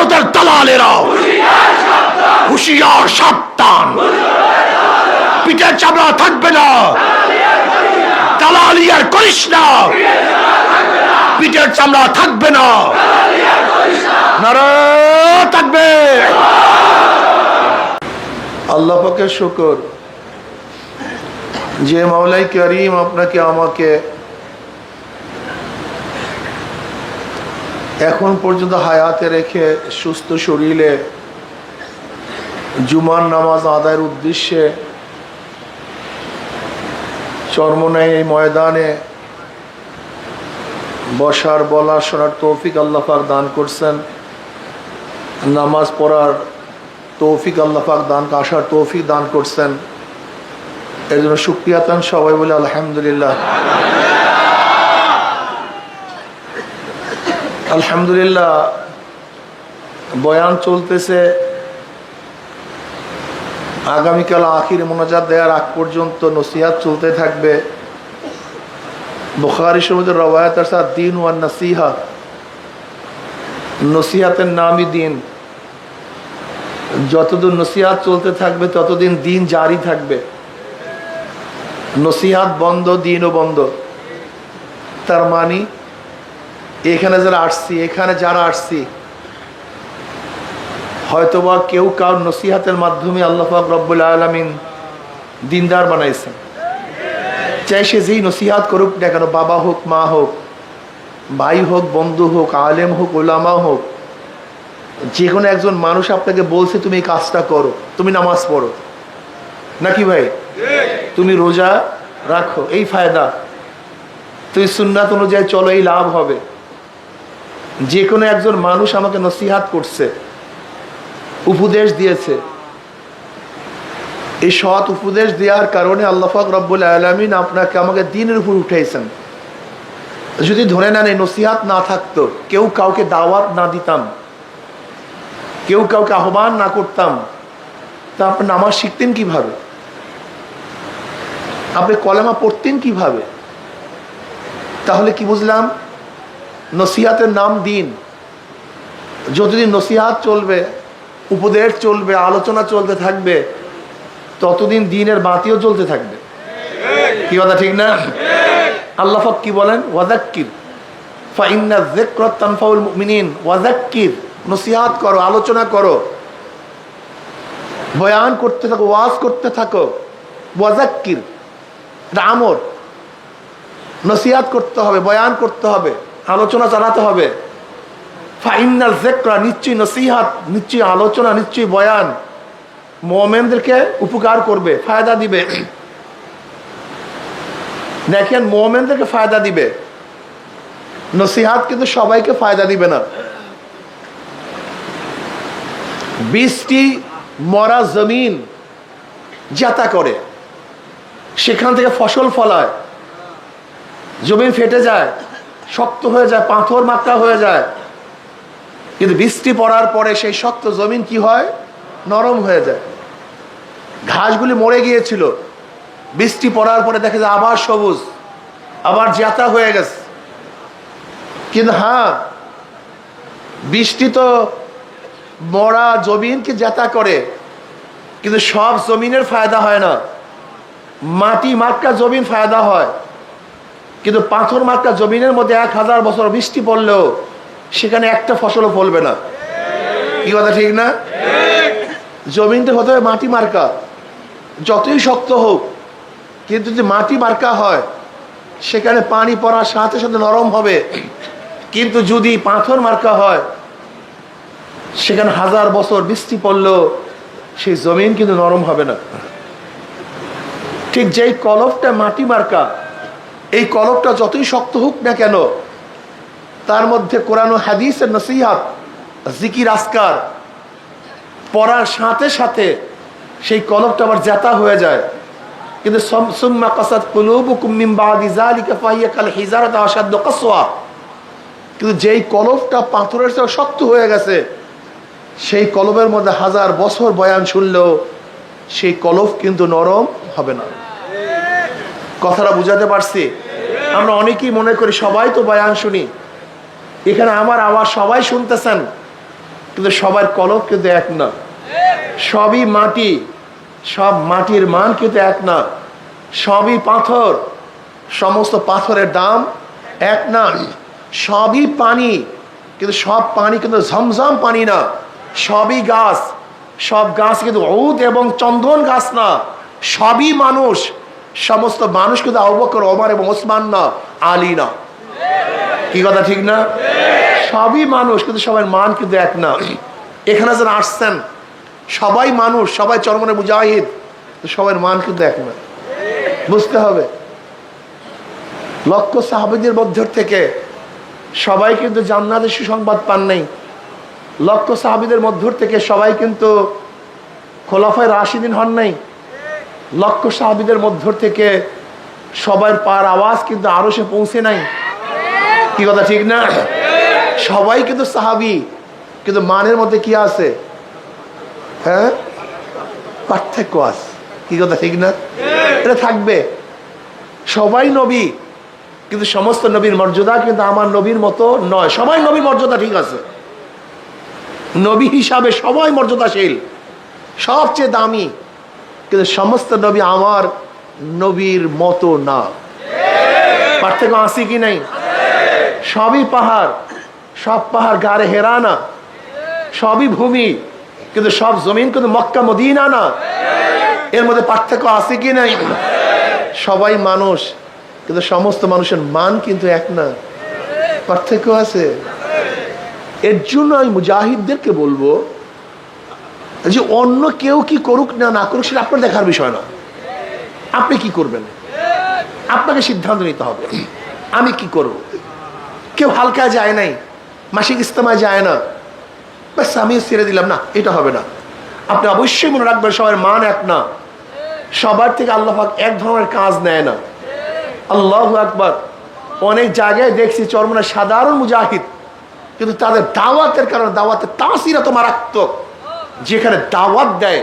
ভারতের দালালেরা হুঁশিয়ার সাবধান, পিঠের চামড়া থাকবে না, দালালি আর করিস না, পিঠের চামড়া থাকবে না। নারায়ে তাকবীর। আল্লাহ পাকের শুকর যে মাওলাই করিম আপনাকে আমাকে এখন পর্যন্ত হায়াতে রেখে সুস্থ শরীরে জুমার নামাজ আদায়ের উদ্দেশ্যে চরমনাই এই ময়দানে বসার বলার শোনার তৌফিক আল্লাহ পাক দান করছেন, নামাজ পড়ার তৌফিক আল্লাহ পাক দান, আসার তৌফিক দান করছেন। এর জন্য শুকরিয়া তান সবাই বলে আলহামদুলিল্লাহ। আলহামদুলিল্লাহ। বয়ান চলতেছে, আগামীকাল আখির মোনাজাত দেওয়ার আগ পর্যন্ত নসিহাত চলতে থাকবে। বুখারী শরীফের রওয়ায়াত আছে দ্বীন ওয়ান নসিহা, নসিহাতের নামই দিন। যতদিন নসিহাত চলতে থাকবে ততদিন দিন জারি থাকবে। নসিহাত বন্ধ, দিনও বন্ধ। তার মানে এখানে যারা আসছি হয়তোবা কেউ কার নসিহাতের মাধ্যমে আল্লাহ পাক রব্বুল আলামিন দিনদার বানাইছেন। চাই সে যেই নসিহাত করুক না কেন, বাবা হোক, মা হোক, ভাই হোক, বন্ধু হোক, আলেম হোক, উলামা হোক, যে কোনো একজন মানুষ আপনাকে বলছে তুমি এই কাজটা করো, তুমি নামাজ পড়ো, নাকি ভাই? তুমি রোজা রাখো, এই ফায়দা। তুমি সুন্নাত অনুযায়ী চলো, এই লাভ হবে। যে কোনো একজন মানুষ আমাকে নসিহাত করছে, উপদেশ দিয়েছে, এই সৎ উপদেশ দেওয়ার কারণে আল্লাহ পাক রব্বুল আলামিন আপনাকে আমাকে দ্বীনের উপর উঠাইছেন। যদি ধরে নেন এই নসিহাত না থাকতো, কেউ কাউকে দাওয়াত না দিতাম, কেউ কাউকে আহ্বান না করতাম, তা আপনি নামাজ শিখতেন কিভাবে? আপনি কলেমা পড়তেন কিভাবে? তাহলে কি বুঝলাম? নসিহাতের নাম দিন। যতদিন নসিহাত চলবে, উপদেশ চলবে, আলোচনা চলতে থাকবে, ততদিন দিনের বাতিও চলতে থাকবে। কি কথা ঠিক না? আল্লাহ পাক কি বলেন? ওয়াযাক্কির ফাইন্না যিকরা তানফাউল মুমিনিন। ওয়াযাক্কির, নসিহাত করো, আলোচনা করো, বয়ান করতে থাকো, ওয়াজ করতে থাকো। ওয়াযাক্কির, এটা আমর। নসিহাত করতে হবে, বয়ান করতে হবে, আলোচনা চালাতে হবে। ফাইন্নাল যিকরা, নিশ্চয়ই নসিহাত, নিশ্চয়ই আলোচনা, নিশ্চয়ই বয়ান মুমিনদেরকে উপকার করবে, ফায়দা দিবে। দেখেন, মুমিনদেরকে ফায়দা দিবে, নসিহাত কিন্তু সবাইকে ফায়দা দিবে না। 20টি মরা জমিন যাতা করে, সেখান থেকে ফসল ফলায়, জমিন ফেটে যায়, শক্ত হয়ে যায়, পাথর মাত্রা হয়ে যায়, কিন্তু বৃষ্টি পড়ার পরে সেই শক্ত জমিন কি হয়? নরম হয়ে যায়। ঘাসগুলি মরে গিয়েছিল, বৃষ্টি পড়ার পরে দেখে যায় আবার সবুজ, আবার জাতা হয়ে গেছে। কিন্তু হ্যাঁ, বৃষ্টি তো মরা জমিনকে জাতা করে, কিন্তু সব জমিনের ফায়দা হয় না। মাটি মার্কা জমিন ফায়দা হয়, কিন্তু পাথর মার্কা জমিনের মধ্যে 1000 বছর বৃষ্টি পড়লেও সেখানে একটা ফসলও ফলবে না। কি কথা ঠিক না? জমিনটা হতে হবে মাটি মার্কা, যতই শক্ত হোক, কিন্তু যদি মাটি মার্কা হয় সেখানে পানি পড়ার সাথে সাথে নরম হবে। কিন্তু যদি পাথর মার্কা হয় সেখানে 1000 বছর বৃষ্টি পড়লেও সেই জমিন কিন্তু নরম হবে না। ঠিক যেই কলবটা মাটি মার্কা, এই কলবটা যতই শক্ত হোক না কেন, তার মধ্যে কোরআন ও হাদিসের নসিহাত, জিকির, আজকার পড়ার সাথে সাথে সেই কলবটা আবার জাতা হয়ে যায়। কিন্তু সুম্মা কাসাত কুলুবুকুম মিন বাদি যালিকা ফাহিয়া কাল হিজারাতি আশাদ্দু কাসওয়া, কিন্তু যেই কলবটা পাথরের চেয়ে শক্ত হয়ে গেছে, সেই কলবের মধ্যে 1000 বছর বয়ান শুনলেও সেই কলব কিন্তু নরম হবে না। কথাটা বুঝাতে পারছি? আমরা অনেকেই মনে করি সবাই তো বয়ান শুনি, এখানে আমার আওয়াজ সবাই শুনতেছেন, কিন্তু সবার কলব কিন্তু এক না, সবই মাটি, সব মাটির মান কিন্তু এক না, সবই পাথর, সমস্ত পাথরের দাম এক না, সবই পানি কিন্তু সব পানি কিন্তু ঝমঝম পানি না, সবই গাছ, সব গাছ কিন্তু ঔদ এবং চন্দন গাছ না, সবই মানুষ, সমস্ত মানুষ কিন্তু আবু বকর, ওমর এবং ওসমান না, আলী না। কি কথা ঠিক না? সবই মানুষ কিন্তু সবার মান কিন্তু এক না। এখানে যারা আসছেন সবাই মানুষ, সবাই চরমনে মুজাহিদ, সবার মান কিন্তু এক না, বুঝতে হবে। লক্ষ সাহাবীদের মধ্য থেকে সবাই কিন্তু জান্নাতের সুসংবাদ পান নাই, লক্ষ সাহাবীদের মধ্য থেকে সবাই কিন্তু খোলাফায়ে রাশিদিন হন নাই, লক্ষ সাহাবীদের মধ্য থেকে সবার পার আওয়াজ কিন্তু আরো সে পৌঁছে নাই। কি কথা ঠিক না? সবাই কিন্তু সাহাবী, কিন্তু মানের মধ্যে কি আছে? হ্যাঁ, পার্থক্য আছে। কি কথা ঠিক না? এটা থাকবে। সবাই নবী, কিন্তু সমস্ত নবীর মর্যাদা কিন্তু আমার নবীর মতো নয়। সবাই নবীর মর্যাদা ঠিক আছে, নবী হিসাবে সবাই মর্যাদাশীল, সবচেয়ে দামি, কিন্তু সমস্ত নবী আমার নবীর মতো না। পার্থক্য আছে কি নাই? সবই পাহাড়, সব পাহাড় গাড়ে হেরা না, সবই ভূমি, কিন্তু সব জমিন কিন্তু মক্কা মদিনা না। এর মধ্যে পার্থক্য আছে কি নাই? সবাই মানুষ, কিন্তু সমস্ত মানুষের মান কিন্তু এক না, পার্থক্য আছে। এর জন্য আমি মুজাহিদদেরকে বলবো যে অন্য কেউ কি করুক না না করুক সেটা আপনার দেখার বিষয় না। আপনি কি করবেন আপনাকে সিদ্ধান্ত নিতে হবে। আমি কি করব? কেউ হালকা যায় নাই, মাসিক ইস্তেমায় যায় না, ব্যাস আমি ছেড়ে দিলাম, না, এটা হবে না। আপনি অবশ্যই মনে রাখবেন সবার মান এক না, সবার থেকে আল্লাহ পাক এক ধরনের কাজ নেয় না। আল্লাহু আকবার। অনেক জায়গায় দেখছি চরমনা সাধারণ মুজাহিদ, কিন্তু তাদের দাওয়াতের কারণে দাওয়াতের তাসির এত মারাত্মক, যেখানে দাওয়াত দেয়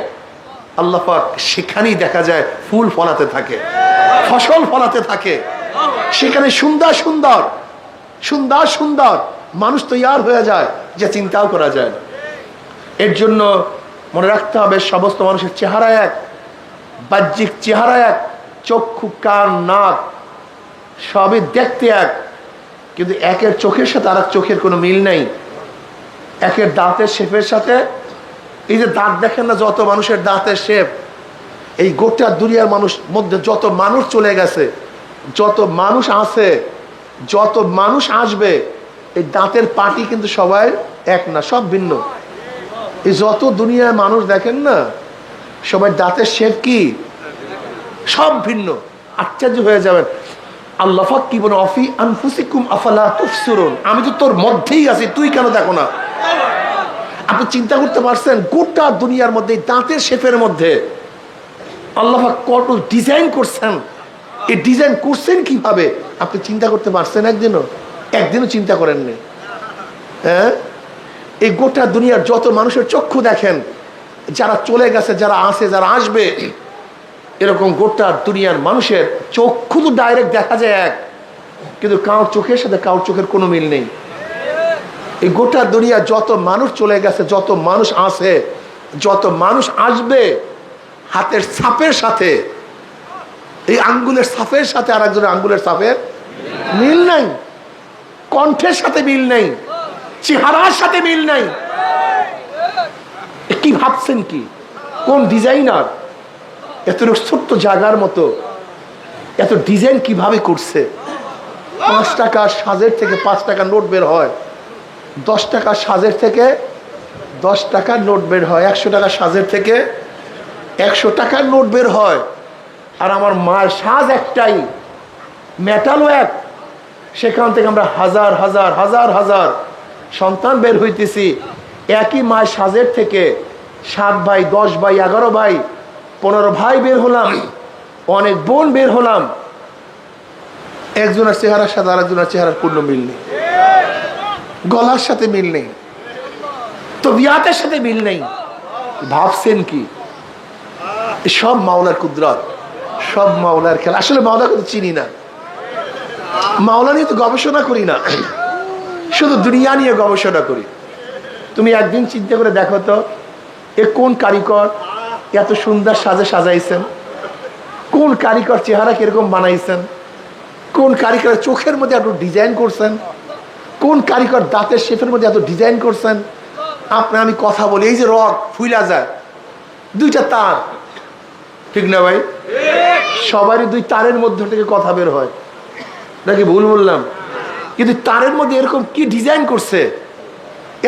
আল্লাহ পাক সেখানেই দেখা যায় ফুল ফলাতে থাকে, ফসল ফলাতে থাকে, সেখানে সুন্দর সুন্দর সুন্দর সুন্দর মানুষ তৈয়ার হয়ে যায় যা চিন্তাও করা যায় না। এর জন্য মনে রাখতে হবে সমস্ত মানুষের চেহারা এক, বাহ্যিক চেহারা এক, চক্ষু কান নাক সবই দেখতে এক, কিন্তু একের চোখের সাথে আর এক চোখের কোনো মিল নেই। একের দাঁতের শেপের সাথে, এই যে দাঁত দেখেন না, যত মানুষের দাঁতের শেপ, এই গোটা দুনিয়ার মানুষ মধ্যে যত মানুষ চলে গেছে, যত মানুষ আছে, যত মানুষ আসবে, এই দাঁতের পাটি কিন্তু সবাই এক না, সব ভিন্ন। এই যত দুনিয়ার মানুষ দেখেন না, সবাই দাঁতের শেপ কি সব ভিন্ন। আশ্চর্য হয়ে যাবেন। আল্লাহ পাক কি বলেন? অফি আনফুসিকুম আফালা তুবসিরুন, আমি তো তোর মধ্যেই আছি, তুই কেন দেখো না? আপনি চিন্তা করতে পারছেন গোটা দুনিয়ার মধ্যে দাঁতের শেপের মধ্যে আল্লাহ পাক কত ডিজাইন করছেন? এই ডিজাইন করছেন কিভাবে আপনি চিন্তা করতে পারছেন? একদিনও চিন্তা করেননি। হ্যাঁ, এই গোটা দুনিয়ার যত মানুষের চক্ষু দেখেন, যারা চলে গেছে, যারা আছে, যারা আসবে, এরকম গোটা দুনিয়ার মানুষের চক্ষু তো ডাইরেক্ট দেখা যায় এক, কিন্তু কারোর চোখের সাথে কারোর চোখের কোনো মিল নেই। এই গোটা দুনিয়া যত মানুষ চলে গেছে, যত মানুষ আছে, যত মানুষ আসবে, হাতের ছাপের সাথে, এই আঙ্গুলের ছাপের সাথে আর একজনের আঙ্গুলের ছাপের মিল নাই, কণ্ঠের সাথে মিল নেই, চেহারার সাথে মিল নাই। কি ভাবছেন? কি কোন ডিজাইনার এত ছোট্ট জায়গার মতো এত ডিজাইন কিভাবে করছে? 5 টাকার সাজের থেকে 5 টাকার নোট বের হয়, 10 টাকার সাজের থেকে 10 টাকার নোট বের হয়, 100 টাকার সাজের থেকে 100 টাকার নোট বের হয়। আর আমার মায়ের সাজ একটাই, মেটালও এক, সেখান থেকে আমরা হাজার হাজার হাজার হাজার সন্তান বের হইতেছি। একই মায়ের সাজের থেকে 7 ভাই, 10 ভাই, 11 ভাই, 15 ভাই বের হলাম, অনেক বোন বের হলাম, একজনের চেহারার সাথে আরেকজনের চেহারার পূর্ণ মিল নেই, গলার সাথে মিল নেই, তবিয়াতের সাথে মিল নেই। ভাবছেন কি? সব মাওলার কুদরত, সব মাওলার খেলা। আসলে মাওলাকে তো চিনি না, মাওলা নিয়ে তো গবেষণা করি না, শুধু দুনিয়া নিয়ে গবেষণা করি। তুমি একদিন চিন্তা করে দেখো তো, এ কোন কারিগর এত সুন্দর সাজাইছেন? কোন কারিগর চেহারা কিরকম বানাইছেন? কোন কারিগর চোখের মধ্যে এত ডিজাইন করছেন? কোন কারিগর দাঁতের শেপের মধ্যে এত ডিজাইন করছেন? আমি কথা বলি, এই যে রগ ফুইলা যায়, দুইটা তার, ঠিক না ভাই? সবারই দুই তারের মধ্যে থেকে কথা বের হয়, নাকি ভুল বললাম? কিন্তু তারের মধ্যে এরকম কি ডিজাইন করছে?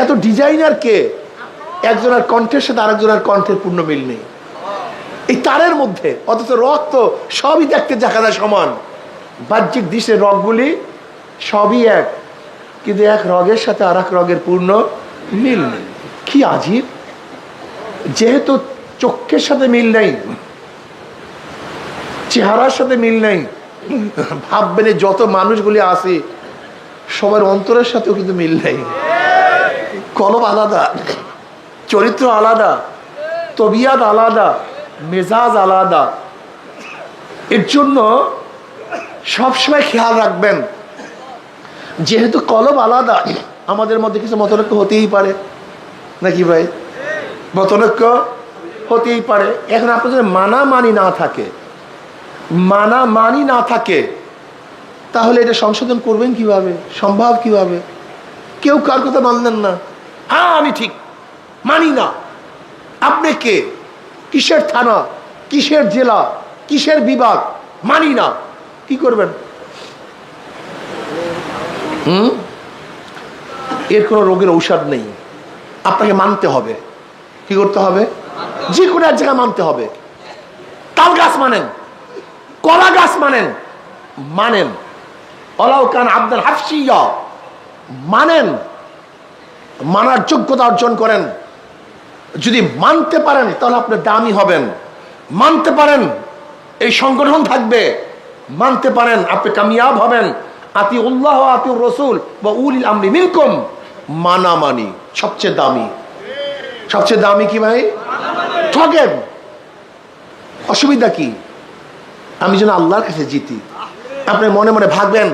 এত ডিজাইনার কে? একজনের কণ্ঠের সাথে আরেকজনের কণ্ঠের পূর্ণ মিল নেই এই তারের মধ্যে, অথচ রগ তো সবই দেখতে দেখা যায় সমান। বাহ্যিক দৃশ্যের রগগুলি সবই এক, কিন্তু এক রগের সাথে আর এক রগের পূর্ণ মিল নেই। কি আজীব! যেহেতু চোখের সাথে মিল নেই, চেহারার সাথে মিল নেই, ভাববেন যত মানুষগুলি আছে সবার অন্তরের সাথেও কিন্তু মিল নেই। কলম আলাদা, চরিত্র আলাদা, তবিয়াত আলাদা, মেজাজ আলাদা। এর জন্য সবসময় খেয়াল রাখবেন, যেহেতু কলম আলাদা, আমাদের মধ্যে কিছু মতনৈক্য হতেই পারে, নাকি ভাই? মতনৈক্য হতেই পারে। এখন আপনাদের মানামানি না থাকে, তাহলে এটা সংশোধন করবেন কিভাবে? সম্ভব কিভাবে? কেউ কার কথা মানলেন না, আমি ঠিক মানি না। আপনি কে? কিসের থানা, কিসের জেলা, কিসের বিভাগ? মানি না। কি করবেন? এর কোনো রোগের ঔষধ নেই, আপনাকে মানতে হবে। কি করতে হবে? যে কোনো এক জায়গায় মানতে হবে। তাল গাছ মানেন, কলা গাছ মানেন, অলাউকান আব্দুল হাফসিয়া মানেন, মানার যোগ্যতা অর্জন করেন। যদি মানতে পারেন তাহলে আপনি দামি হবেন। মানতে পারেন এই সংগঠন থাকবে, মানতে পারেন আপনি কামিয়াব হবেন। আতিউল্লাহ ওয়া আতিউর রাসূল ওয়া উলিল আমরি মিনকুম। মানামানি সবচেয়ে দামি। সবচেয়ে দামি কি ভাই? ঠকেন, অসুবিধা কি? আমি যেন আল্লাহর কাছে জিতি। আপনি মনে মনে ভাববেন,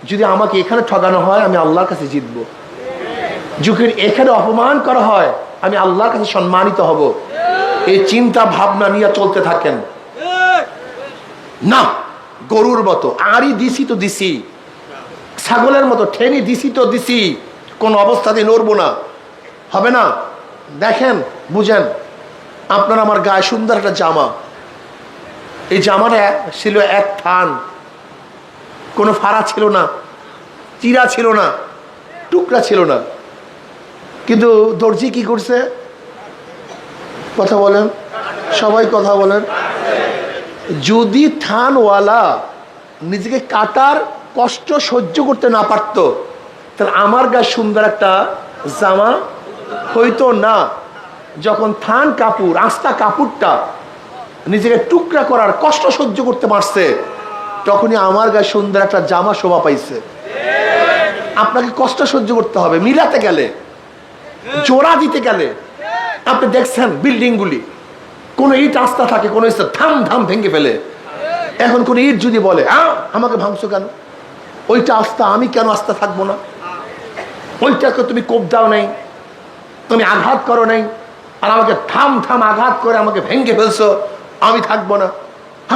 যদি আমাকে এখানে ঠকানো হয় আমি আল্লাহর কাছে জিতবো, যদি এখানে অপমান করা হয় আমি আল্লাহর কাছে সম্মানিত হব। এই চিন্তা ভাবনা নিয়ে চলতে থাকেন। না, গরুর মতো আড়ি দিছি তো দিছি, ছাগলের মতো ঠেনি দিছি তো দিছি, কোন অবস্থাতে নড়বো না, হবে না। দেখেন, বুঝেন, আপনার আমার গায়ে সুন্দর একটা জামা, এই জামাটা ছিল এক থান, কোনো ফাড়া ছিল না, চিরা ছিল না, টুকরা ছিল না, কিন্তু দর্জি কি করছে? কথা বলেন, সবাই কথা বলেন। যদি থানওয়ালা নিজেকে কাটার কষ্ট সহ্য করতে না পারতো, তাহলে আমার গায়ে সুন্দর একটা জামা হইতো না। যখন থান কাপড়, আস্তা কাপড়টা নিজেকে টুকরা করার কষ্ট সহ্য করতে পারছে, তখনই আমার গায়ে সুন্দর একটা জামা শোভা পাইছে। আপনাকে কষ্ট সহ্য করতে হবে মিলাতে গেলে, জোড়া দিতে গেলে। আপনি দেখছেন বিল্ডিংগুলি, কোনো ইট আস্তা থাকে, কোনো ইট ধাম ধাম ভেঙে ফেলে। এখন কোনো ইট যদি বলে আমাকে ভাঙছো কেন, ওইটা আস্তা, আমি কেন আস্তা থাকবো না? ওইটাকে তুমি কোপ দাও নাই, তুমি আঘাত করো নাই, আর আমাকে থাম থাম আঘাত করে আমাকে ভেঙে ফেলছো, আমি থাকবো না।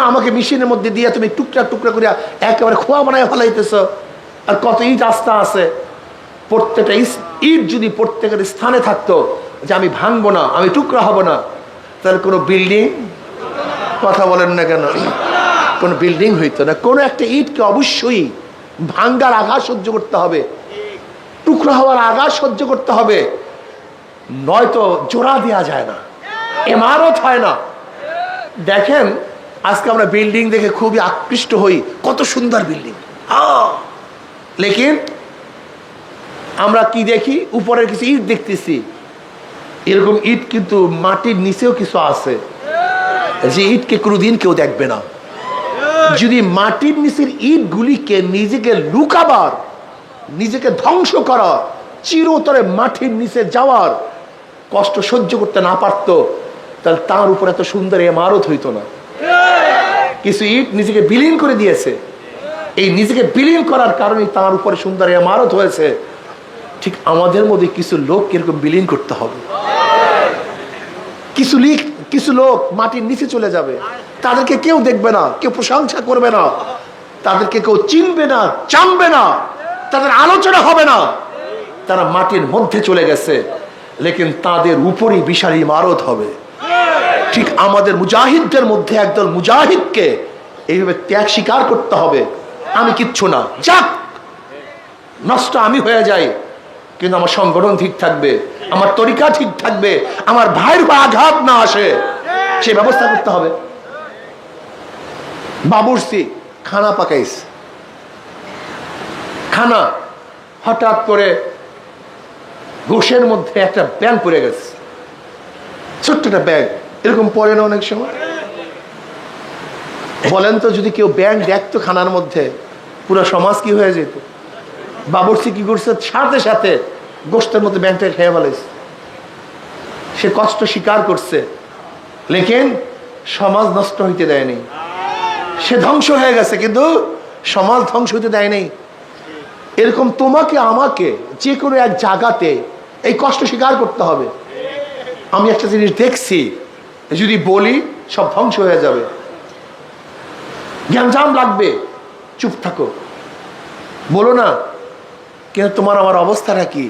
আমাকে মেশিনের মধ্যে দিয়ে তুমি টুকরা টুকরা করে একেবারে খোয়া বানায় ফেলাইতেছ। আর কত ইট আস্তা আছে, প্রত্যেকটা ইট যদি প্রত্যেকের স্থানে থাকতো যে আমি ভাঙবো না, আমি টুকরা হব না, তাহলে কোনো বিল্ডিং, কথা বলেন না কেন, কোনো বিল্ডিং হইতো না। কোনো একটা ইটকে অবশ্যই ভাঙ্গার আঘাত সহ্য করতে হবে, টুকরা হওয়ার আঘাত সহ্য করতে হবে, নয়তো জোড়া দেওয়া যায় না, ইমারত হয় না। দেখেন, আজকে আমরা বিল্ডিং দেখে খুবই আকৃষ্ট হই, কত সুন্দর বিল্ডিং, লেকিন আমরা কি দেখি? উপরের কিছু ইট দেখতেছি। এরকম ইট কিন্তু মাটির নিচেও কিছু আছে, যে ইটকে কোনোদিন কেউ দেখবে না। যদি মাটির নিচের ইটগুলিকে নিজেকে লুকাবার, নিজেকে ধ্বংস করা, চিরতরে মাটির নিচে যাওয়ার কষ্ট সহ্য করতে না পারতো, তাহলে তার উপর এত সুন্দর ইমারত হইতো না। কিছু ইট নিজেকে বিলীন করে দিয়েছে, এই নিজেকে বিলীন করার কারণে তার উপরে সুন্দর ইমারত হয়েছে। ঠিক আমাদের মধ্যে কিছু লোক এরকম বিলীন করতে হবে। কিছু লোক মাটির নিচে চলে যাবে, তাদেরকে কেউ দেখবে না, কেউ প্রশংসা করবে না, তাদেরকে কেউ চিনবে না, জানবে না, তাদের আলোচনা হবে না। তারা মাটির মধ্যে চলে গেছে, লেকিন তাদের উপরই বিশাল ইমারত হবে। ঠিক আমাদের মুজাহিদদের মধ্যে একদল মুজাহিদকে এইভাবে ত্যাগ স্বীকার করতে হবে। আমি কিচ্ছু না, যাক নষ্ট আমি হয়ে যাই, কিন্তু আমার সংগঠন ঠিক থাকবে, আমার তরিকা ঠিক থাকবে, আমার ভাইয়ের উপর আঘাত না আসে, সে ব্যবস্থা করতে হবে। বাবুর্চি খানা পাকাইছে, খানা হঠাৎ করে গোশের মধ্যে একটা ব্যাং পড়ে গেছে, ছোট্ট একটা ব্যাগ, এরকম পড়ে না অনেক সময়। বলেন তো যদি কেউ ব্যাং দেখতো খানার মধ্যে, পুরো সমাজ কি হয়ে যেত? বাবুর্চি কি করছে, সাথে সাথে গোষ্ঠের মধ্যে ব্যাংকটা খেয়ে ফেলেছে। সে কষ্ট স্বীকার করছে, লেকিন সমাজ নষ্ট হইতে দেয়নি। সে ধ্বংস হয়ে গেছে, কিন্তু সমাজ ধ্বংস হইতে দেয়নি। এরকম তোমাকে আমাকে যে কোনো এক জায়গাতে এই কষ্ট স্বীকার করতে হবে। আমি একটা জিনিস দেখছি, যদি বলি সব ধ্বংস হয়ে যাবে, জ্ঞানজাম লাগবে, চুপ থাকো, বলো না। কিন্তু তোমার আমার অবস্থাটা কি?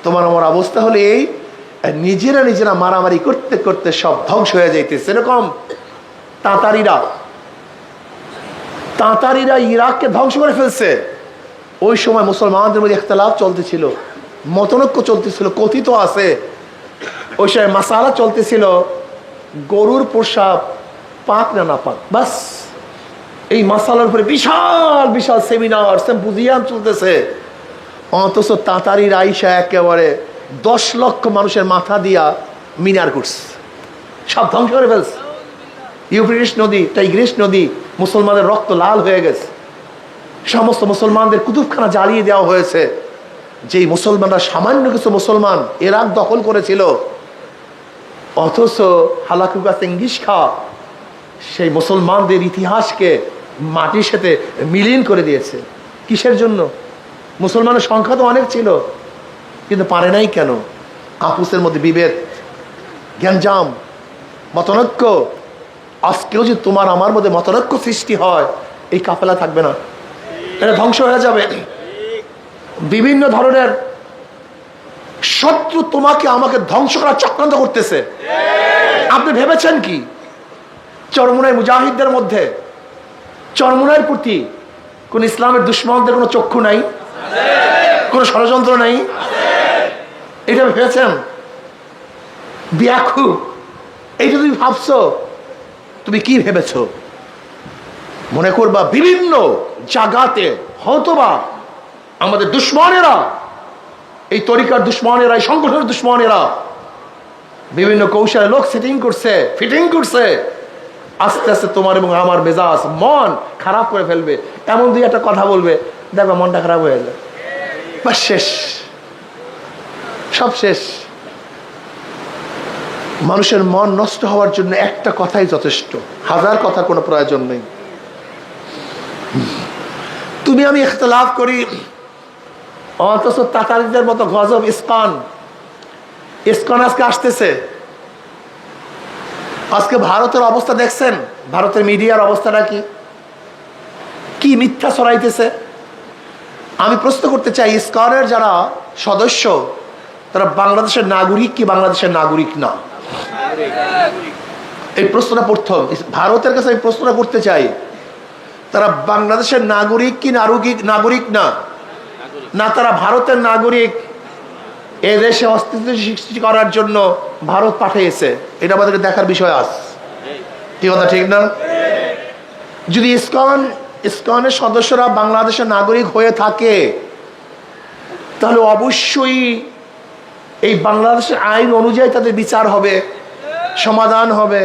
তোমার আমার অবস্থা হলে এই, নিজেরা মারামারি করতে করতে সব ধ্বংস হয়ে যাইতেছে। এরকম তাঁতারিরা ইরাককে ধ্বংস করে ফেলছে। ওই সময় মুসলমানদের মধ্যে ইখতিলাফ চলতেছিল, মতনৈক্য চলতেছিল, কথিত আছে ওই সময় মাসালা চলতেছিল, গরুর প্রসাব পাক না না পাক, বাস এই মাসালার উপরে বিশাল বিশাল সেমিনার সিম্পোজিয়াম চলতেছে। অথচ তাঁতারির আইসা একেবারে 10 লক্ষ মানুষের মাথা দিয়া মিনার করছে, সব ধ্বংস করে ফেলছে। ইউফ্রেটিস নদী, টাইগ্রিস নদী, মুসলমানের রক্ত লাল হয়ে গেছে। সমস্ত মুসলমানদের কুতুবখানা জ্বালিয়ে দেওয়া হয়েছে। যেই মুসলমানরা, সামান্য কিছু মুসলমান ইরাক দখল করেছিল, অথচ হালাকুকা চেঙ্গিস খাঁ সেই মুসলমানদের ইতিহাসকে মাটির সাথে মিলিন করে দিয়েছে। কিসের জন্য? মুসলমানের সংখ্যা তো অনেক ছিল, কিন্তু পারে নাই কেন? আপুসের মধ্যে বিভেদ, জ্ঞানজাম, মতনৈক্য। আজকেও যদি তোমার আমার মধ্যে মতনৈক্য সৃষ্টি হয়, এই কাফেলা থাকবে না, এটা ধ্বংস হয়ে যাবে। বিভিন্ন ধরনের শত্রু তোমাকে আমাকে ধ্বংস করার চক্রান্ত করতেছে। আপনি ভেবেছেন কি চরমুনাই মুজাহিদদের মধ্যে, চরমুনাইয়ের প্রতি কোন ইসলামের দুশ্মনদের কোনো চক্ষু নাই, কোন ষড়যন্ত্র নাই? এটা ভেবেছেন? বিয়াখু, এইটা তুমি ভাবছো? তুমি কি ভেবেছ? মনে করবা বিভিন্ন জায়গাতে হয়তোবা আমাদের দুশ্মনেরা, এই তরিকার দুশ্মনেরা, এই সংগঠনের দুশ্মনেরা বিভিন্ন কৌশলে লোক সেটিং করছে, ফিটিং করছে, আস্তে আস্তে তোমার এবং আমার মেজাজ, মন খারাপ করে ফেলবে। এমন দুই একটা কথা বলবে, দেখবে মনটা খারাপ হয়ে যায়, বাস শেষ, সব শেষ। মানুষের মন নষ্ট হওয়ার জন্য একটা কথাই যথেষ্ট, হাজার কথা কোনো প্রয়োজন নেই। তুমি আমি ইখতিলাফ করি, অথচ তাতারিদের মতো গজব ইসকন আজকে আসতেছে। আজকে ভারতের অবস্থা দেখছেন, ভারতের মিডিয়ার অবস্থাটা কি মিথ্যা ছড়াইতেছে। আমি প্রশ্ন করতে চাই, ইসকনের যারা সদস্য তারা বাংলাদেশের নাগরিক কি বাংলাদেশের নাগরিক না? এই প্রশ্নটা প্রথম ভারতের কাছে আমি প্রশ্নটা করতে চাই, তারা বাংলাদেশের নাগরিক কি নাগরিক না? না তারা ভারতের নাগরিক, এ দেশে অস্তিত্ব সৃষ্টি করার জন্য ভারত পাঠিয়েছে? এটা আমাদেরকে দেখার বিষয় আছে, কি কথা ঠিক না? যদি ইসকনের সদস্যরা বাংলাদেশের নাগরিক হয়ে থাকে, তাহলে অবশ্যই এই বাংলাদেশের আইন অনুযায়ী তাদের বিচার হবে, সমাধান হবে,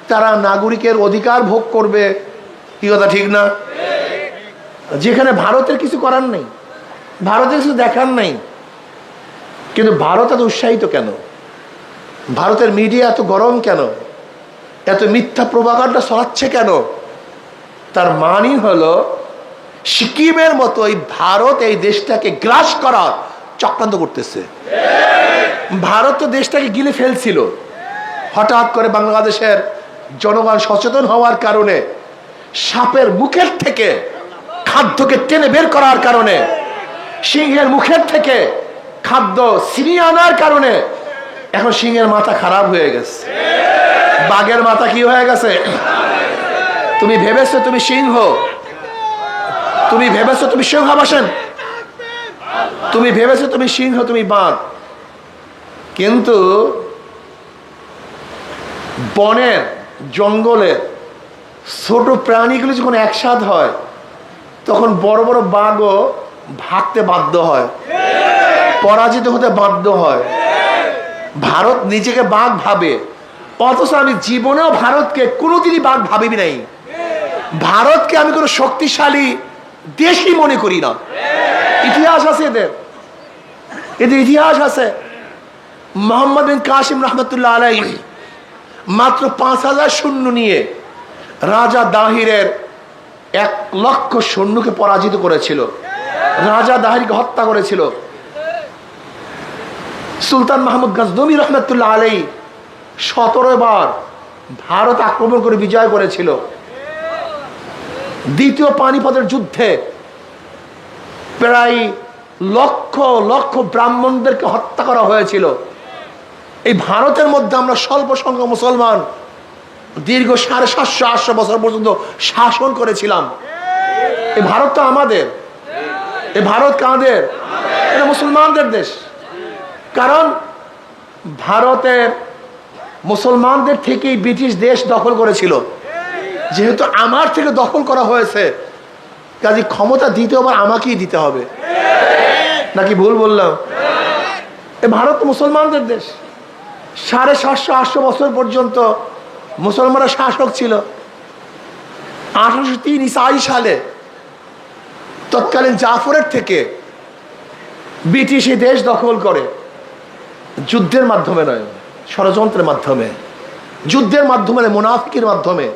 তারা নাগরিকের অধিকার ভোগ করবে, কি কথা ঠিক না? যেখানে ভারতের কিছু করার নেই, ভারতের কিছু দেখার নেই, কিন্তু ভারত এত উৎসাহিত কেন? ভারতের মিডিয়া এত গরম কেন? এত মিথ্যা প্রোপাগান্ডা ছড়াচ্ছে কেন? তার মানই হলো সিকিমের মতো এই ভারত এই দেশটাকে গ্রাস করার চক্রান্ত করতেছে। ভারত তো দেশটাকে গিলে ফেলছিল, হঠাৎ করে বাংলাদেশের জনগণ সচেতন হওয়ার কারণে, সাপের মুখের থেকে খাদ্যকে টেনে বের করার কারণে, সিংহের মুখের থেকে খাদ্য ছিনিয়ে আনার কারণে এখন সিংহের মাথা খারাপ হয়ে গেছে, বাঘের মাথা কি হয়ে গেছে। তুমি ভেবেছো তুমি সিংহ, তুমি ভেবেছো তুমি সিংহাবাসন, তুমি ভেবেছো তুমি সিংহ, তুমি বাঘ। কিন্তু বনের জঙ্গলের ছোট প্রাণীগুলো যখন একসাথ হয় তখন বড় বড় বাঘও ভাগতে বাধ্য হয়, পরাজিত হতে বাধ্য হয়। ভারত নিজেকে বাঘ ভাবে, অথচ আমি জীবনেও ভারতকে কোনোদিনই বাঘ ভাবিবি নাই। ভারতকে আমি কোনো শক্তিশালী দেশই মনে করি না। ইতিহাস আছে এদের, এদের ইতিহাস আছে। মোহাম্মদ বিন কাসিম রহমতুল্লাহ আলাইহি মাত্র 5,000 সৈন্য নিয়ে রাজা দাহিরের 1,00,000 সৈন্যকে পরাজিত করেছিল, রাজা দাহিরকে হত্যা করেছিল। সুলতান মাহমুদ গজনবী রহমতুল্লাহ আলাইহি 17 বার ভারত আক্রমণ করে বিজয় করেছিল। দ্বিতীয় পানিপথের যুদ্ধে প্রায় লক্ষ লক্ষ ব্রাহ্মণদেরকে হত্যা করা হয়েছিল। এই ভারতের মধ্যে আমরা স্বল্প সংখ্যক মুসলমান দীর্ঘ 750-800 বছর পর্যন্ত শাসন করেছিলাম। এই ভারত তো আমাদের, এই ভারত কাদের? এটা মুসলমানদের দেশ। কারণ ভারতের মুসলমানদের থেকেই ব্রিটিশ দেশ দখল করেছিল। যেহেতু আমার থেকে দখল করা হয়েছে, কাজে ক্ষমতা দ্বিতীয়বার আমাকেই দিতে হবে, নাকি ভুল বললাম? এই ভারত মুসলমানদের দেশ। 750-800 বছর পর্যন্ত মুসলমানরা শাসক ছিল। 1803 ঈসাই সালে তৎকালীন জাফরের থেকে ব্রিটিশ এই দেশ দখল করে, যুদ্ধের মাধ্যমে নয়, ষড়যন্ত্রের মাধ্যমে, যুদ্ধের মাধ্যমে, মুনাফিকের মাধ্যমে।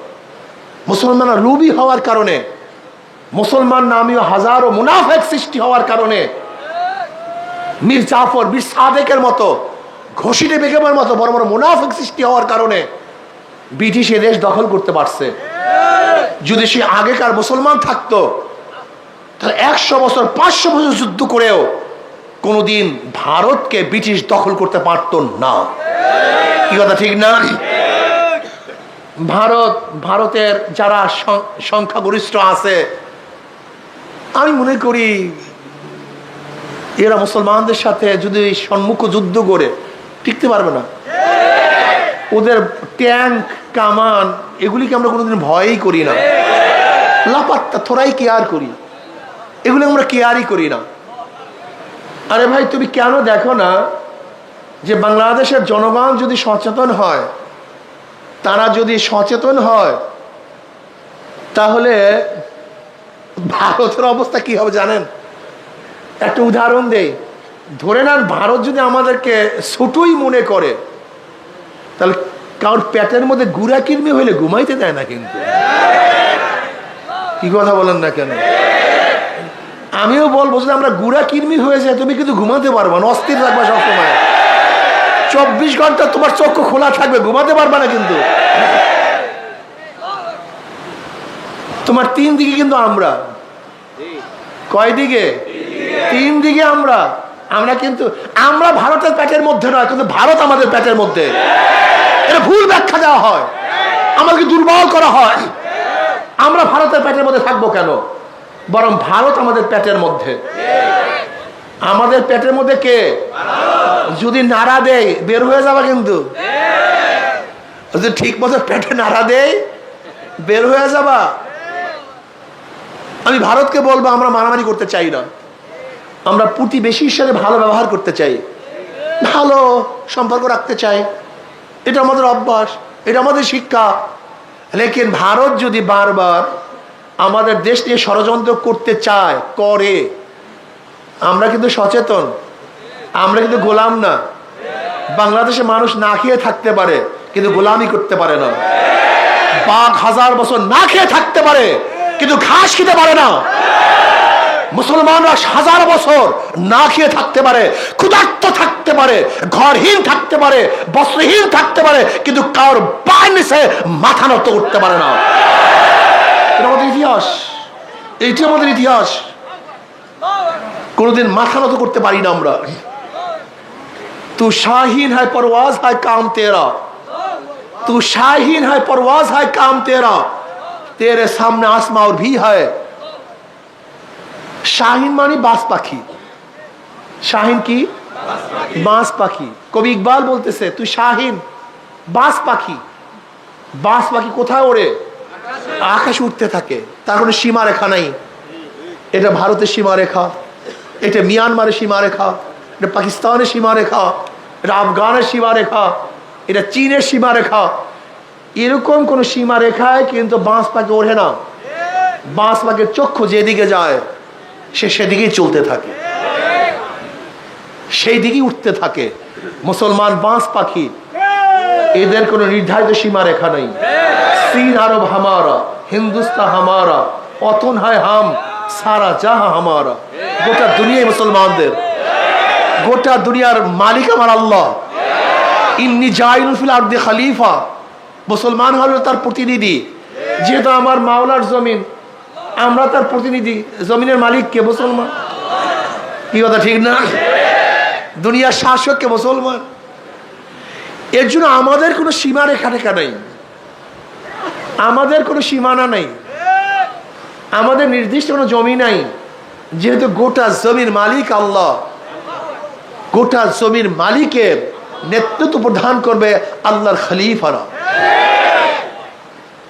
মুসলমানরা লুবি হওয়ার কারণে, মুসলমান নামীয় হাজারো মুনাফিক সৃষ্টি হওয়ার কারণে মীর জাফর, বীর সাদেকের মতো, ঘষিটে বেগমের মতো বড় বড় মুনাফিক সৃষ্টি হওয়ার কারণে ব্রিটিশ এ দেশ দখল করতে পারছে। যদি সে আগেকার মুসলমান থাকতো তাহলে 100 বছর 500 বছর যুদ্ধ করেও কোনোদিন ভারতকে ব্রিটিশ দখল করতে পারত না। কি কথা ঠিক না? ভারতের যারা সংখ্যাগরিষ্ঠ আছে, আমি মনে করি এরা মুসলমানদের সাথে যদি সম্মুখ যুদ্ধ করে টিকতে পারবে না। ওদের ট্যাঙ্ক, কামান, এগুলিকে আমরা কোনোদিন ভয়ই করি না, লাপাত্তা থোড়াই কেয়ার করি, এগুলি আমরা কেয়ারই করি না। আরে ভাই, তুমি কেন দেখো না যে বাংলাদেশের জনগণ যদি সচেতন হয়, তারা যদি সচেতন হয়, তাহলে ভারতের অবস্থা কি হবে জানেন? একটা উদাহরণ দেই। ধরে নেন ভারত যদি আমাদেরকে ছোটই মনে করে, তাহলে কারোর পেটের মধ্যে গুড়া কিরমি হইলে ঘুমাইতে দেয় না। কিন্তু কি কথা বলেন না কেন? আমিও বলবো যদি আমরা গুড়া কিরমি হয়ে যায়, তুমি কিন্তু ঘুমাতে পারবা না, অস্থির থাকবা সবসময়। 24 ঘন্টা তোমার চক্ষু খোলা থাকবে, ঘুমাতে পারবা না। কিন্তু তোমার 3 দিকে কিন্তু আমরা, কয় দিকে? 3 দিকে আমরা। কিন্তু আমরা ভারতের পেটের মধ্যে নয়, কিন্তু ভারত আমাদের পেটের মধ্যে। এটা ভুল ব্যাখ্যা দেওয়া হয়, আমাদেরকে দুর্বল করা হয়। আমরা ভারতের পেটের মধ্যে থাকবো কেন? বরং ভারত আমাদের পেটের মধ্যে। আমাদের পেটের মধ্যে কে? যদি নাড়া দেয় বের হয়ে যাবে, কিন্তু যদি ঠিক মতো পেটে নাড়া দেয় বের হয়ে যাবা। আমি ভারতকে বলবো, আমরা মারামারি করতে চাই না, আমরা প্রতিবেশীর সাথে ভালো ব্যবহার করতে চাই, ভালো সম্পর্ক রাখতে চাই। এটা আমাদের অভ্যাস, এটা আমাদের শিক্ষা। লেকিন ভারত যদি বারবার আমাদের দেশ নিয়ে ষড়যন্ত্র করতে চায়, করে, আমরা কিন্তু সচেতন, আমরা কিন্তু গোলাম না। বাংলাদেশে মানুষ না খেয়ে থাকতে পারে, কিন্তু গোলামি করতে পারে না। বাঘ 1000 বছর না খেয়ে থাকতে পারে, কিন্তু ঘাস খেতে পারে না। মুসলমানরা হাজার বছর না খেয়ে থাকতে পারে, ক্ষুধার্ত থাকতে পারে, ঘরহীন থাকতে পারে, বস্ত্রহীন থাকতে পারে, কিন্তু কারোর পায়ের নিচে মাথা নত করতে পারে না। এটা আমাদের ইতিহাস, এইটি আমাদের ইতিহাস। কোনোদিন মাথা নত করতে পারি না আমরা। তু শাহিন है परवाज है काम तेरा, तू शाहीन है परवाज है काम तेरा, तेरे सामने आसमां और भी है। শাহিন মানে বাস পাখি। শাহিন কি? বাস পাখি। কবি ইকবাল বলতেছে তুই শাহিন, বাস পাখি। বাস পাখি কোথায় ওড়ে? আকাশে উঠতে থাকে, তার কোনো সীমা রেখা নাই। এটা ভারতের সীমা রেখা, এটা মিয়ানমারের সীমা রেখা, এটা পাকিস্তানের সীমা রেখা, এটা আফগানের সীমা রেখা, এটা চীনের সীমা রেখা। এরকম কোন সীমা রেখায় কিন্তু বাঁশ পাখি ওঠে না। বাঁশ পাখির চক্ষু যেদিকে যায় সে সেদিকেই চলতে থাকে, সেই দিকেই উঠতে থাকে। মুসলমান বাঁশ পাখি, এদের কোনো নির্ধারিত সীমা রেখা নেই। চীন আরব হামারা, হিন্দুস্তান হামারা, অতন হয় হাম, সারা জাহা হামারা। গোটা দুনিয়ায় মুসলমানদের, গোটা দুনিয়ার মালিক আমার আল্লাহ। ইন্নি জাইলুল ফিল আরদি খলিফা, মুসলমান হলো তার প্রতিনিধি। যেহেতু আমার মাওলার জমিন, আমরা তার প্রতিনিধি। জমিনের মালিক কে? মুসলমান। কি কথা ঠিক না? দুনিয়ার শাসক কে? মুসলমান। এর জন্য আমাদের কোনো সীমা রেখা রেখা নেই, আমাদের কোনো সীমানা নেই, আমাদের নির্দিষ্ট কোনো জমি নাই। যেহেতু গোটা জমির মালিক আল্লাহ, গোটা জমির মালিকের নেতৃত্ব প্রদান করবে আল্লাহর খলিফারা।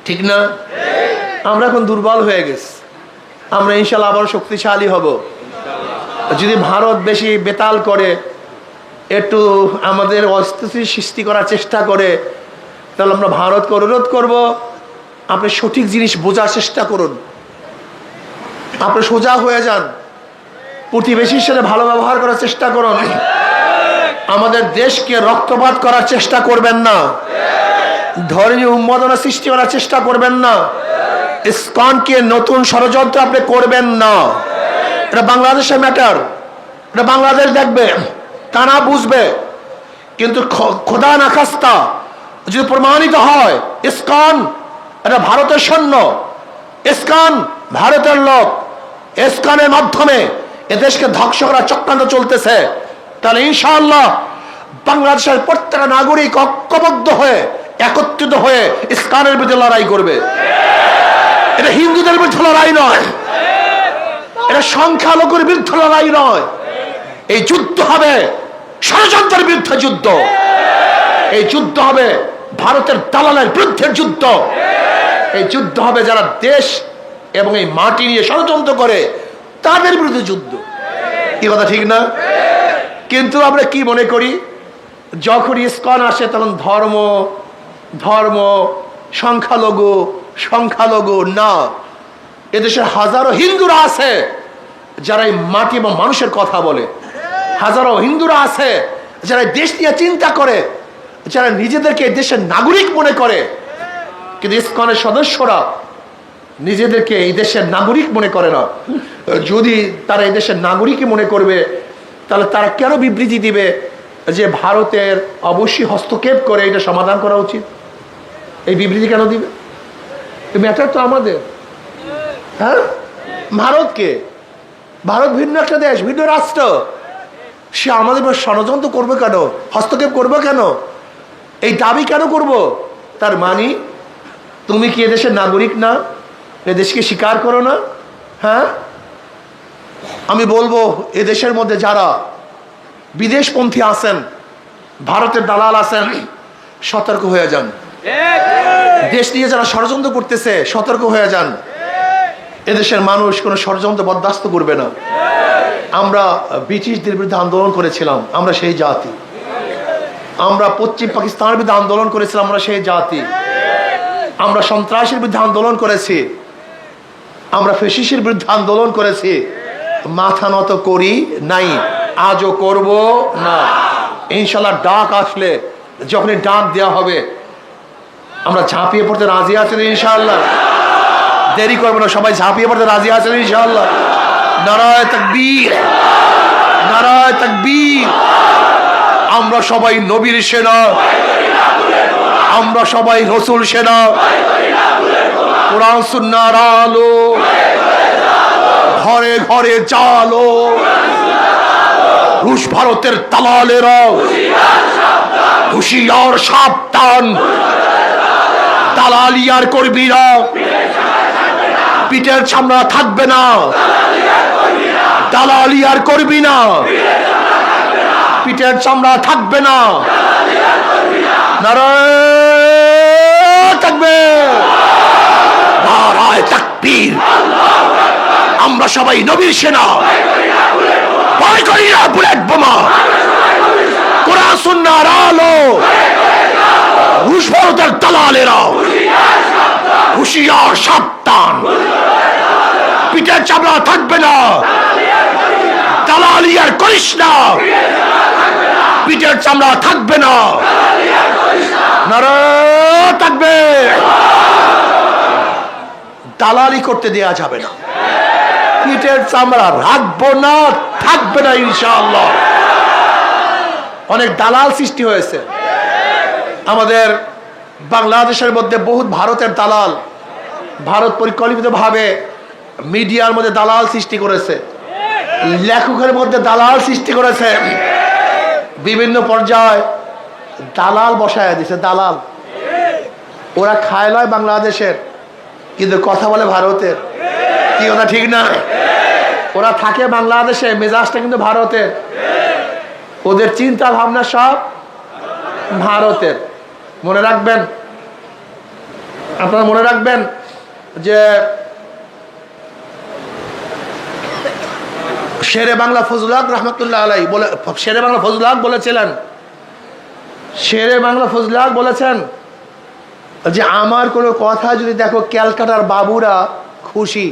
ঠিক না? আমরা এখন দুর্বল হয়ে গেছি, আমরা ইনশাল্লাহ আবার শক্তিশালী হব। যদি ভারত বেশি বেতাল করে, একটু আমাদের অস্থিতিশীল সৃষ্টি করার চেষ্টা করে, তাহলে আমরা ভারতকে অনুরোধ করব আপনি সঠিক জিনিস বোঝার চেষ্টা করুন, আপনি সোজা হয়ে যান, প্রতিবেশীর সাথে ভালো ব্যবহার করার চেষ্টা করুন। আমাদের দেশকে রক্তপাত করার চেষ্টা করবেন না, ধর্মীয় উন্মাদনা সৃষ্টি করার চেষ্টা করবেন না, ইসকনকে নতুন ষড়যন্ত্র আপনি করবেন না। এটা বাংলাদেশের ম্যাটার, এটা বাংলাদেশ দেখবে, তারা বুঝবে। কিন্তু খোদা না খাস্তা যদি প্রমাণিত হয় ইসকন এটা ভারতের সৈন্য, ইসকন ভারতের লোক, ইসকনের মাধ্যমে এদেশকে ধ্বংস করার চক্রান্ত চলতেছে, তাহলে ইনশাআল্লাহ বাংলাদেশের প্রত্যেকটা নাগরিক ঐক্যবদ্ধ হয়ে একত্রিত হয়ে ইসকনের বিরুদ্ধে লড়াই করবে। এটা হিন্দুদের বিরুদ্ধে লড়াই নয়, এটা সংখ্যালঘুর বিরুদ্ধে লড়াই নয়। এই যুদ্ধ হবে ষড়যন্ত্রের বিরুদ্ধে যুদ্ধ, এই যুদ্ধ হবে ভারতের দালালের বিরুদ্ধে যুদ্ধ, এই যুদ্ধ হবে যারা দেশ এবং এই মাটি নিয়ে ষড়যন্ত্র করে তাদের বিরুদ্ধে যুদ্ধ। কি কথা ঠিক না? কিন্তু আমরা কি মনে করি, যখন ইসকন আসে তখন ধর্ম ধর্ম, সংখ্যালঘু সংখ্যালঘু না। এদেশে হাজারো হিন্দুরা আছে যারা এই মাটি এবং মানুষের কথা বলে, হাজারো হিন্দুরা আছে যারা দেশ নিয়ে চিন্তা করে, যারা নিজেদেরকে দেশের নাগরিক মনে করে। কিন্তু ইসকনের সদস্যরা নিজেদেরকে এই দেশের নাগরিক মনে করে না। যদি তারা এই দেশের নাগরিকই মনে করবে, তাহলে তারা কেন বিবৃতি দিবে যে ভারতের অবশ্যই হস্তক্ষেপ করে এটা সমাধান করা উচিত? এই বিবৃতি কেন দিবে? ম্যাটার তো আমাদের। হ্যাঁ, ভারতকে, ভারত ভিন্ন একটা দেশ, ভিন্ন রাষ্ট্র, সে আমাদের ষড়যন্ত্র করবে কেন, হস্তক্ষেপ করবে কেন, এই দাবি কেন করব? তার মানে তুমি কি এদেশের নাগরিক না? এদেশকে স্বীকার করো না? হ্যাঁ, আমি বলবো এদেশের মধ্যে যারা বিদেশপন্থী আছেন, ভারতের দালাল আছেন, সতর্ক হয়ে যান। দেশ নিয়ে যারা ষড়যন্ত্র করতেছে সতর্ক হয়ে যান। এদেশের মানুষ কোনো ষড়যন্ত্র বরদাস্ত করবে না। আমরা ব্রিটিশদের বিরুদ্ধে আন্দোলন করেছিলাম, আমরা সেই জাতি। আমরা পশ্চিম পাকিস্তানের বিরুদ্ধে আন্দোলন করেছিলাম, আমরা সেই জাতি। আমরা সন্ত্রাসের বিরুদ্ধে আন্দোলন করেছি, আমরা ফ্যাসিস্টের বিরুদ্ধে আন্দোলন করেছি, মাথা নত করি নাই, আজও করব না। ইনশাল্লাহ ডাক আসলে, যখনই ডাক দেওয়া হবে আমরা ঝাঁপিয়ে পড়তে রাজি আছি ইনশাআল্লাহ। দেরি করবো না, সবাই ঝাঁপিয়ে পড়তে রাজি আছেন ইনশাআল্লাহ। নারায়ে তাকবীর, নারায়ে তাকবীর। আমরা সবাই নবীর সেনা, আমরা সবাই রসুল সেনা। কোরআন সুন্নাহর আলো ঘরে ঘরে চালো। রুশ ভারতের দালালেরা হুঁশিয়ার সাবধান। দালালি আর করবি না, পিঠের চামড়া থাকবে না। দালালি আর করবি না, পিঠের চামড়া থাকবে না। নারায়ে তাকবীর, নারায়ে তাকবীর। আমরা সবাই নবীর সেনা, ভয় করি না বুলেট বোমা। কোরআন সুন্নাহর আলো রুশ ভারতের দালালেরা হুঁশিয়ার সাবধান। পিঠের চামড়া থাকবে না, দালালি আর করিস না। পিঠের চামড়া থাকবে না। নারায়ে তাকবীর। দালালি করতে দেয়া যাবে না, পিঠের চামড়া রাখবো না, থাকবে না ইনশাআল্লাহ। অনেক দালাল সৃষ্টি হয়েছে আমাদের বাংলাদেশের মধ্যে, বহুত ভারতের দালাল। ভারত পরিকল্পিতভাবে মিডিয়ার মধ্যে দালাল সৃষ্টি করেছে, লেখকের মধ্যে দালাল সৃষ্টি করেছে, বিভিন্ন পর্যায়ে দালাল বসায় দিছে। দালাল ওরা খায় লয় বাংলাদেশের, কিন্তু কথা বলে ভারতের। কি ওটা ঠিক না? ওরা থাকে বাংলাদেশে, মেজাজটা কিন্তু ভারতের। ওদের চিন্তা ভাবনা সব ভারতের। মনে রাখবেন, আপনারা মনে রাখবেন যে শেরে বাংলা ফজলুল হক রহমতুল্লাহ আলাই বলে, শেরে বাংলা ফজলুল হক বলেছিলেন, শেরে বাংলা ফজলুল হক বলেছেন যে আমার কোনো কথা যদি দেখো ক্যালকাটার বাবুরা খুশি,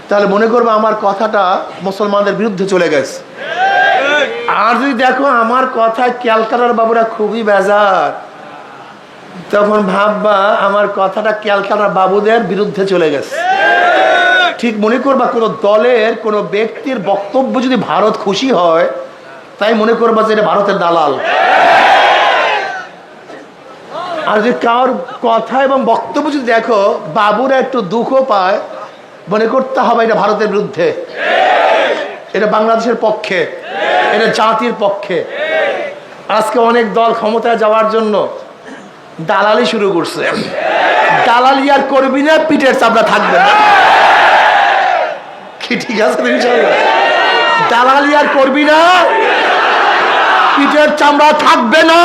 তাহলে মনে করবো আমার কথাটা মুসলমানদের বিরুদ্ধে চলে গেছে। আর যদি দেখো আমার কথা ক্যালকাটার বাবুরা খুবই বেজার, তখন ভাববা আমার কথাটা ক্যালকাটার বাবুদের বিরুদ্ধে চলে গেছে। ঠিক মনে করবা কোনো দলের কোনো ব্যক্তির বক্তব্য যদি ভারত খুশি হয়, তাই মনে করবা যে এটা ভারতের দালাল। আর যদি কারোর কথা এবং বক্তব্য যদি দেখো বাবুরা একটু দুঃখ পায়, মনে করতে হবে এটা ভারতের বিরুদ্ধে, এটা বাংলাদেশের পক্ষে, এটা জাতির পক্ষে। আজকে অনেক দল ক্ষমতায় যাওয়ার জন্য দালালি শুরু করছে। দালালি আর করবি না, পিঠের চামড়া থাকবে না। কি ঠিক আছে? দালালি আর করবি না, পিঠের চামড়া থাকবে না।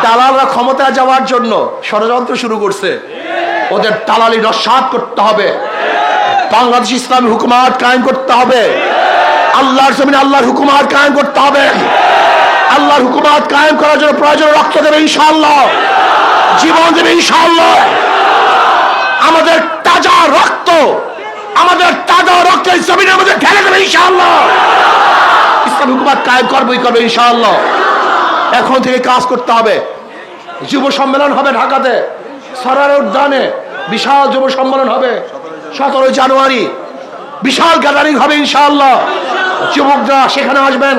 দালালরা ক্ষমতায় যাওয়ার জন্য ষড়যন্ত্র শুরু করছে। ওদের দালালি নস্যাৎ করতে হবে। বাংলাদেশ ইসলামী হুকুমাত কায়েম করতে হবে। আল্লাহর জমিনে আল্লাহর হুকুমাত কায়েম করতে হবে। আল্লাহর হুকুমাত কায়েম করার জন্য প্রয়োজন রক্ত দেবে ইনশাআল্লাহ, জীবন দেবে ইনশাআল্লাহ। আমাদের তাজা রক্ত, আমাদের তাজা রক্ত এই জমিনের মধ্যে ঢেলে দেবে ইনশাআল্লাহ। ইসলামী হুকুমাত কায়েম করবে ইনশাআল্লাহ। এখন থেকে কাজ করতে হবে। যুব সম্মেলন হবে ঢাকাতে, সরার উদ্যানে বিশাল যুব সম্মেলন হবে 17 জানুয়ারি। বিশাল গ্যাদারিং হবে ইনশাআল্লাহ। যুবকরা সেখানে আসবেন।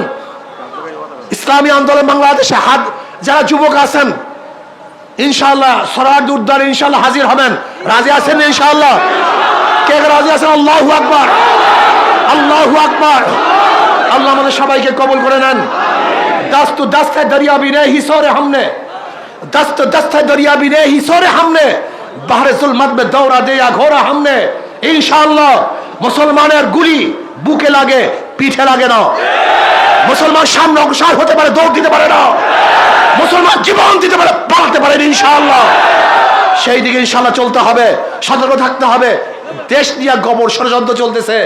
ইসলামী আন্দোলন বাংলাদেশে হাত যারা যুবক আছেন ইনশাআল্লাহ সরার উদ্যানে ইনশাআল্লাহ হাজির হবেন। রাজি আছেন ইনশাআল্লাহ? কে রাজি আছেন? আল্লাহু আকবার, আল্লাহু আকবার। আল্লাহ আমাদের সবাইকে কবুল করে নেন। दस्त दस्त है दरिया भी नहीं हिसोरे हमने, दस्त दस्त है दरिया भी नहीं हिसोरे हमने, बाहर जुल्मत में दौड़ा दिया घोड़ा हमने। इंशाअल्लाह मुसलमानेर गुली बुके लागे पीठे लागे ना। मुसलमान सामने अग्रसर होते पारे, दौड़ दिते पारे ना। मुसलमान जीवन दिते पारे, पालाते पारे इंशाअल्लाह। সেই দিকে ইনশাআল্লাহ চলতে হবে, সতর্ক থাকতে হবে। দেশ নিয়ে গোবর ষড়যন্ত্র চলতেছে।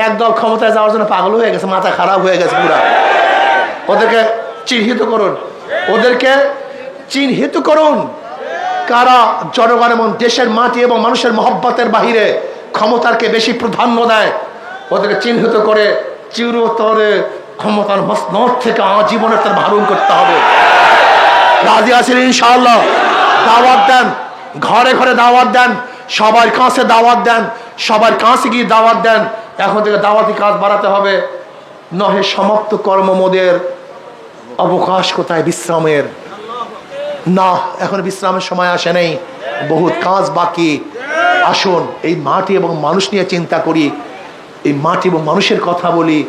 একদল ক্ষমতায় যাওয়ার জন্য পাগল হয়ে গেছে, মাথা খারাপ হয়ে গেছে পুরা। ওদেরকে চিহ্নিত করুন, ওদেরকে চিহ্নিত করুন কারা জনগণ এবং দেশের মাটি এবং মানুষের মহব্বতের বাহিরে ক্ষমতাকে বেশি প্রাধান্য দেয়। ওদেরকে চিহ্নিত করে চিরতরে ক্ষমতার মসনদ থেকে আজীবনের তার মাহরুম করতে হবে। রাজি আছেন ইনশাআল্লাহ? দাওয়াত দেন, ঘরে ঘরে দাওয়াত দেন, সবার কাছে দাওয়াত দেন, সবার কাছে গিয়ে দাওয়াত দেন, এখন থেকে দাওয়াতি কাজ বাড়াতে হবে। নহে সমাপ্ত কর্মমোদের, অবকাশ কোথায় বিশ্রামের? না, এখন বিশ্রামের সময় আসে নেই, বহুত কাজ বাকি। আসুন এই মাটি এবং মানুষ নিয়ে চিন্তা করি, এই মাটি এবং মানুষের কথা বলি,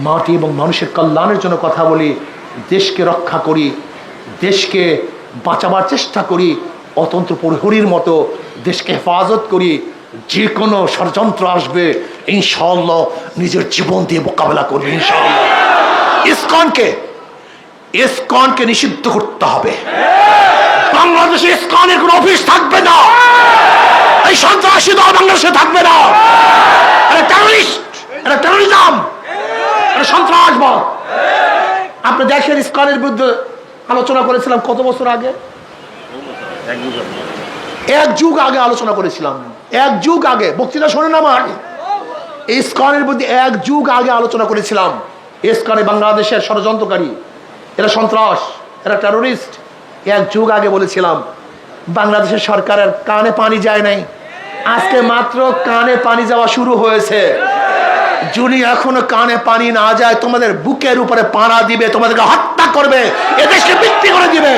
মাটি এবং মানুষের কল্যাণের জন্য কথা বলি, দেশকে রক্ষা করি, দেশকে বাঁচাবার চেষ্টা করি, অতন্ত্র প্রহরীর মতো দেশকে হেফাজত করি। যে কোনো ষড়যন্ত্র আসবে ইনশাআল্লাহ নিজের জীবন দিয়ে মোকাবেলা করবে ইনশাআল্লাহ। ইসকনকে নিষিদ্ধ করতে হবে। বাংলাদেশে ইসকনের কোনো অফিস থাকবে না, এই সন্ত্রাসী দল বাংলাদেশে থাকবে না। এটা টেররিস্ট, এটা টেররিজম, এটা সন্ত্রাসবাদ। আপনি দেখেন ইসকনের বিরুদ্ধে আলোচনা করেছিলাম কত বছর আগে, এক যুগ আগে আলোচনা করেছিলাম, এক যুগ আগে। বক্তৃতা শোনেন আমার, ইসকনের বিরুদ্ধে এক যুগ আগে আলোচনা করেছিলাম। ইসকনে বাংলাদেশের ষড়যন্ত্রকারী, এরা সন্ত্রাস, এরা টেররিস্ট। এক যুগ আগে বলেছিলাম। বাংলাদেশের সরকারের কানে পানি যায় নাই, আজকে মাত্র কানে পানি যাওয়া শুরু হয়েছে। যদি এখনো কানে পানি না যায়, তোমাদের বুকের উপরে পাড়া দিবে, তোমাদেরকে হত্যা করবে, এদেশকে বিক্রি করে দিবে,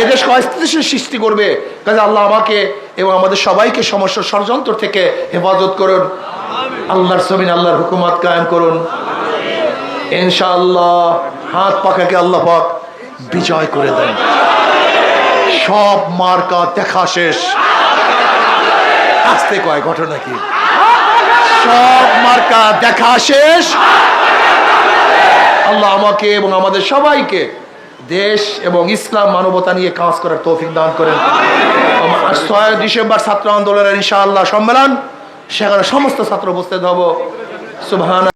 এদেশকে অস্থিতিশীল সৃষ্টি করবে। কাজে আল্লাহ আমাকে এবং আমাদের সবাইকে সমস্যা ষড়যন্ত্র থেকে হেফাজত করুন। আল্লাহর জমিন আল্লাহর হুকুমত কায়েম করুন ইনশাআল্লাহ। হাত পাখাকে আল্লাহ পাক বিজয় করে দেন। সব মার্কা দেখা শেষ। আসতে কয় ঘটনা কি? সব মার্কা দেখা শেষ। আল্লাহ আমাকে এবং আমাদের সবাইকে দেশ এবং ইসলাম মানবতা নিয়ে কাজ করার তৌফিক দান করেন। 6 ডিসেম্বর ছাত্র আন্দোলনের ইনশাআল্লাহ সম্মেলন, সেখানে সমস্ত ছাত্র উপস্থিত হব। সুবহান